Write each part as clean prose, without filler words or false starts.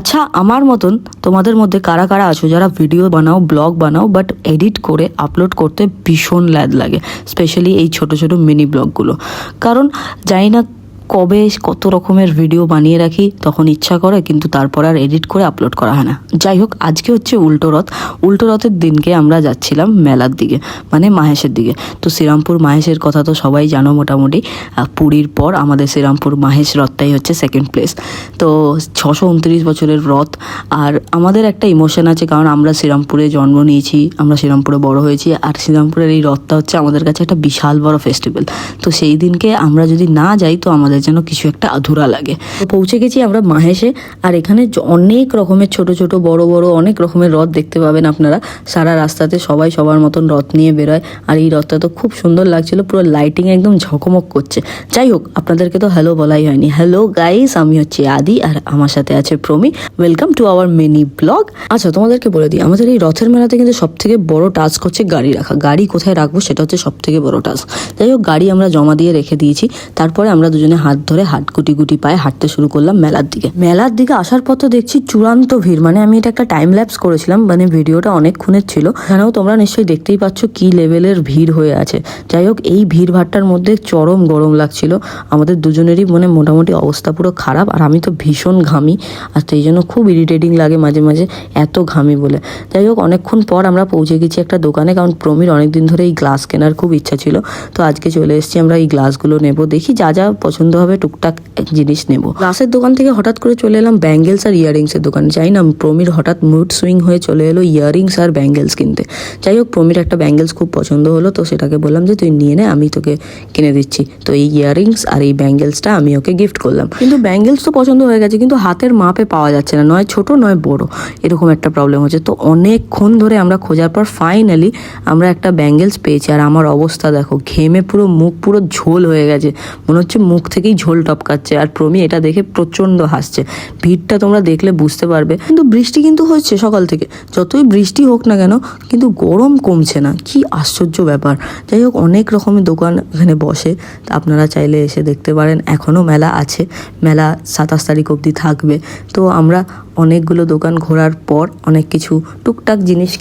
আচ্ছা, আমার মতন তোমাদের মধ্যে কারা কারা আছো যারা ভিডিও বানাও, ব্লগ বানাও, বাট এডিট করে আপলোড করতে ভীষণ ল্যাদ লাগে, স্পেশালি এই ছোট ছোট মিনি ব্লগগুলো। কারণ জানি না কবে কত রকমের ভিডিও বানিয়ে রাখি, তখন ইচ্ছা করে কিন্তু তারপর আর এডিট করে আপলোড করা হয় না। যাই হোক, আজকে হচ্ছে উল্টো রথ। উল্টো রথের দিনকে আমরা যাচ্ছিলাম মেলার দিকে, মানে মাহেশের দিকে। তো শ্রীরামপুর মাহেশের কথা তো সবাই জানো মোটামুটি। পুরীর পর আমাদের শ্রীরামপুর মাহেশ রথটাই হচ্ছে সেকেন্ড প্লেস। তো 629 বছরের রথ। আর আমাদের একটা ইমোশন আছে, কারণ আমরা শ্রীরামপুরে জন্ম নিয়েছি, আমরা শ্রীরামপুরে বড় হয়েছি, আর শ্রীরামপুরের এই রথটা হচ্ছে আমাদের কাছে একটা বিশাল বড় ফেস্টিভ্যাল। তো সেই দিনকে আমরা যদি না যাই তো আমাদের যেন কিছু একটা আধুরা লাগে। তো পৌঁছে গেছি আমরা মাহেশে। আর এখানে অনেক রকমের ছোট ছোট বড় বড় অনেক রকমের রথ দেখতে পাবেন আপনারা। সারা রাস্তাতে সবাই সবার মতন রথ নিয়ে বেরোয়। আর এই রথটা তো খুব সুন্দর লাগছিল, পুরো লাইটিং একদম ঝকমক করছে। যাই হোক, আপনাদেরকে তো হ্যালো বলাই হয়নি। হ্যালো গাইস, আমি হচ্ছে আদি আর আমার সাথে আছে Promi. Welcome to our mini blog. আচ্ছা, তোমাদেরকে বলে দিই, আমাদের এই রথের মেলাতে কিন্তু সব থেকে বড় টাস্ক হচ্ছে গাড়ি রাখা। গাড়ি কোথায় রাখবো সেটা হচ্ছে সব থেকে বড় টাস্ক। যাই হোক, গাড়ি আমরা জমা দিয়ে রেখে দিয়েছি। তারপরে আমরা দুজনে হাত ধরে গুটি গুটি পায়ে হাঁটতে শুরু করলাম মেলার দিকে। মেলার দিকে আসার পর তো দেখছি চূড়ান্ত ভিড়। মানে আমি এটা একটা টাইম ল্যাপস করেছিলাম, মানে ভিডিওটা অনেকক্ষণের ছিল। এখানেও তোমরা নিশ্চয়ই দেখতেই পাচ্ছ কি লেভেলের ভিড় হয়ে আছে। যাই হোক, এই ভিড় ভাট্টার মধ্যে চরম গরম লাগছিল আমাদের দুজনেরই, মানে মোটামুটি অবস্থা পুরো খারাপ। আর আমি তো ভীষণ ঘামি, আর সেই জন্য খুব ইরিটেটিং লাগে মাঝে মাঝে এত ঘামি বলে। যাই হোক, অনেকক্ষণ পর আমরা পৌঁছে গেছি একটা দোকানে, কারণ প্রমির অনেকদিন ধরে এই গ্লাস কেনার খুব ইচ্ছা ছিল। তো আজকে চলে এসেছি আমরা এই গ্লাসগুলো নেব, দেখি যা যা পছন্দ হবে টুকটাক জিনিস নেব। গ্লাসের দোকান থেকে হঠাৎ করে চলে এলাম ব্যাঙ্গেলস আর ইয়ারিংসের দোকানে। যাই না, প্রমির হঠাৎ মুড সুইং হয়ে চলে এলো ইয়ারিংস আর ব্যাঙ্গেলস কিনতে। যাই হোক, প্রমির একটা ব্যাঙ্গেলস খুব পছন্দ হলো, তো সেটাকে বললাম যে তুই নিয়ে নে, আমি তোকে কিনে দিচ্ছি। তো এই ইয়ারিংস আর এই ব্যাঙ্গেলসটা আমি ওকে গিফট করলাম। কিন্তু ব্যাঙ্গেলস তো পছন্দ হয়ে গেছে, কিন্তু হাতের মাপে পাওয়া যাচ্ছে না, নয় ছোট নয় বড়, এরকম একটা প্রবলেম হচ্ছে। তো অনেকক্ষণ ধরে আমরা খোঁজার পর ফাইনালি আমরা একটা ব্যাঙ্গেলস পেয়েছি। আর আমার অবস্থা দেখো, ঘেমে পুরো মুখ পুরো ঝোল হয়ে গেছে, মনে হচ্ছে মুখ থেকেই ঝোল টপকাচ্ছে। আর প্রমি এটা দেখে প্রচণ্ড হাসছে। ভিড়টা তোমরা দেখলে বুঝতে পারবে। কিন্তু বৃষ্টি কিন্তু হচ্ছে সকাল থেকে, যতই বৃষ্টি হোক না কেন কিন্তু গরম কমছে না। কি আশ্চর্য ব্যাপার। যাই হোক, অনেক রকমের দোকান এখানে বসে, আপনারা চাইলে এসে দেখতে পারেন। এখনও মেলা আছে, মেলা 27 তারিখ অবধি থাকবে। তো আমরা অনেকগুলো দোকান ঘোরার পর অনেক কিছু টুকটাক জিনিস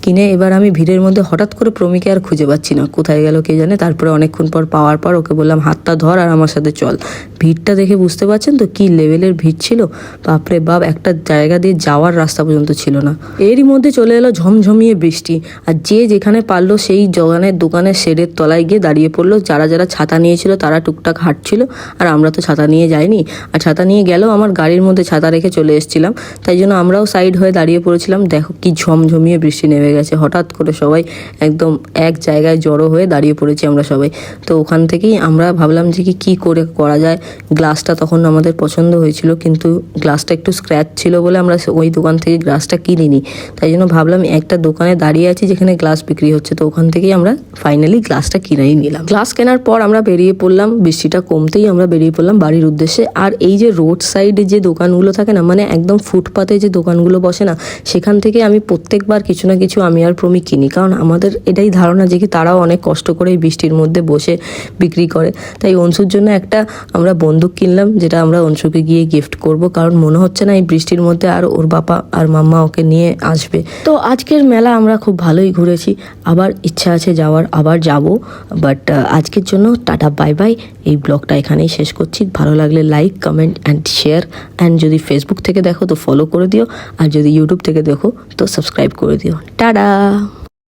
কিনে এবার আমি ভিড়ের মধ্যে হঠাৎ করে প্রমিকে আর খুঁজে পাচ্ছি না, কোথায় গেল কে জানে। তারপরে অনেকক্ষণ পর পাওয়ার পর ওকে বললাম হাতটা ধর আর আমার সাথে চল। ভিড়টা দেখে বুঝতে পারছেন তো কি লেভেলের ভিড় ছিল। বাপরে বাপ, একটা জায়গা দিয়ে যাওয়ার রাস্তা পর্যন্ত ছিল না। এরই মধ্যে চলে এলো ঝমঝমিয়ে বৃষ্টি। আর যে যেখানে পারলো সেই দোকানের শেডের তলায় গিয়ে দাঁড়িয়ে পড়লো। যারা যারা ছাতা নিয়েছিল তারা টুকটাক হাঁটছিল, আর আমরা তো ছাতা নিয়ে যাইনি। আর ছাতা নিয়ে গেলেও আমার গাড়ির মধ্যে ছাতা রেখে চলে এসেছিলাম, তাই জন্য আমরাও সাইড হয়ে দাঁড়িয়ে পড়েছিলাম। দেখো কি ঝমঝমিয়ে বৃষ্টি নেমে গেছে। হঠাৎ করে সবাই একদম এক জায়গায় জড়ো হয়ে দাঁড়িয়ে পড়েছি আমরা সবাই। তো ওখান থেকেই আমরা ভাবলাম যে কি করে করা যায়। গ্লাসটা তখন আমাদের পছন্দ হয়েছিল, কিন্তু গ্লাসটা একটু স্ক্র্যাচ ছিল বলে আমরা ওই দোকান থেকে গ্লাসটা কিনিনি। তাই জন্য ভাবলাম একটা দোকানে দাঁড়িয়ে আছি যেখানে গ্লাস বিক্রি হচ্ছে, তো ওখান থেকেই আমরা ফাইনালি গ্লাসটা কিনেই নিলাম। গ্লাস কেনার পর আমরা বেরিয়ে পড়লাম, বৃষ্টিটা কমতেই আমরা বেরিয়ে পড়লাম বাড়ির উদ্দেশ্যে। আর এই যে রোড সাইডে যে দোকানগুলো থাকে না, মানে একদম ফুটপাতে যে দোকানগুলো বসে না, সেখান থেকে আমি প্রত্যেকবার কিছু না কিছু আমি আর প্রমি কিনি। কারণ আমাদের এটাই ধারণা যে কি তারাও অনেক কষ্ট করে এই বৃষ্টির মধ্যে বসে বিক্রি করে। তাই অংশুর জন্য একটা আমরা বন্দুক কিনলাম, যেটা আমরা অংশুকে গিয়ে গিফট করব। কারণ মনে হচ্ছে না এই বৃষ্টির মধ্যে আর ওর বাবা আর মাম্মা ওকে নিয়ে আসবে। তো আজকের মেলা আমরা খুব ভালোই ঘুরেছি, আবার ইচ্ছা আছে যাওয়ার, আবার যাব। বাট আজকের জন্য টাটা বাই বাই। এই ব্লগটা এখানেই শেষ করছি। ভালো লাগলে like, comment and share. And যদি ফেসবুক থেকে দেখো তো ফলো করে দিও, আর যদি ইউটিউব থেকে দেখো তো সাবস্ক্রাইব করে দিও। টাটা।